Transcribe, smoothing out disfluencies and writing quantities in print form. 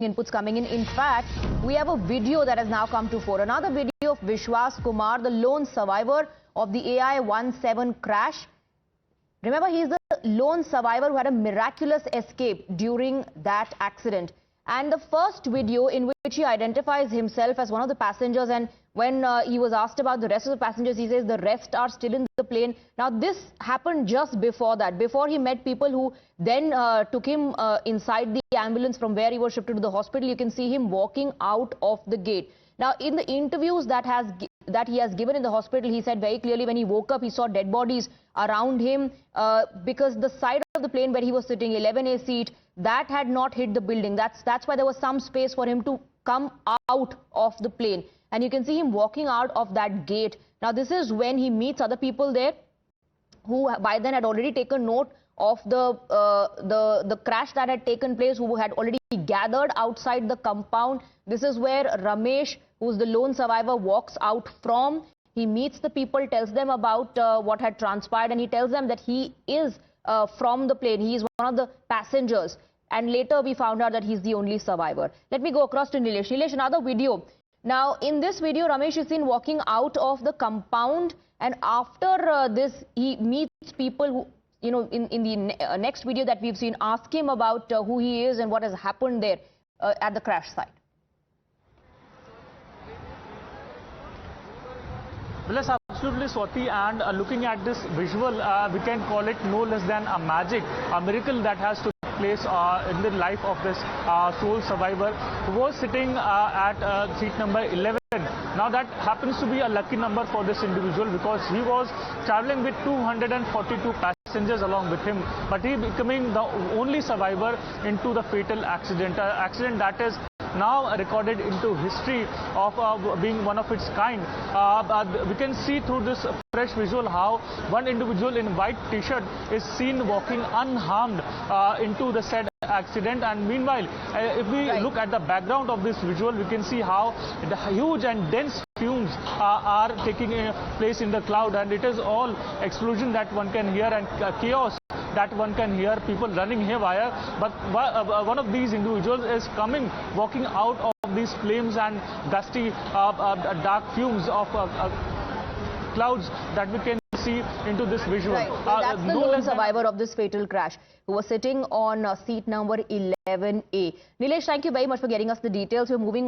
inputs coming in. In fact, we have a video that has now come to fore. Another video of Vishwash Kumar, the lone survivor of the AI-171 crash. Remember, he's the lone survivor who had a miraculous escape during that accident. And the first video in which he identifies himself as one of the passengers, and when he was asked about the rest of the passengers, he says the rest are still in the plane. Now, this happened just before that, before he met people who then took him inside the ambulance from where he was shifted to the hospital. You can see him walking out of the gate. Now, in the interviews that he has given in the hospital, he said very clearly when he woke up, he saw dead bodies around him because the side of the plane where he was sitting, 11A seat, that had not hit the building. That's why there was some space for him to come out of the plane. And you can see him walking out of that gate. Now, this is when he meets other people there who by then had already taken note of the crash that had taken place, who had already gathered outside the compound. This is where Ramesh, who's the lone survivor, walks out from. He meets the people, tells them about what had transpired, and he tells them that he is from the plane. He is one of the passengers. And later we found out that he's the only survivor. Let me go across to Nilesh. Nilesh, another video. Now, in this video, Ramesh is seen walking out of the compound, and after this, he meets people who, you know, in the next video that we've seen, ask him about who he is and what has happened there at the crash site. Well, yes, absolutely, Swati, and looking at this visual, we can call it no less than a magic, a miracle that has to place in the life of this sole survivor who was sitting at seat number 11. Now, that happens to be a lucky number for this individual because he was traveling with 242 passengers along with him, but he becoming the only survivor into the fatal accident, accident that is now recorded into history of being one of its kind. We can see through this fresh visual how one individual in white t-shirt is seen walking unharmed into the said accident, and meanwhile if we look at the background of this visual, we can see how the huge and dense fumes are taking place in the cloud, and it is all explosion that one can hear and chaos that one can hear, people running haywire. But one of these individuals is coming, walking out of these flames and dusty dark fumes of clouds that we can see into this visual. Right. Well, that's the lone survivor of this fatal crash who was sitting on seat number 11A. Nilesh, thank you very much for getting us the details. We're moving on.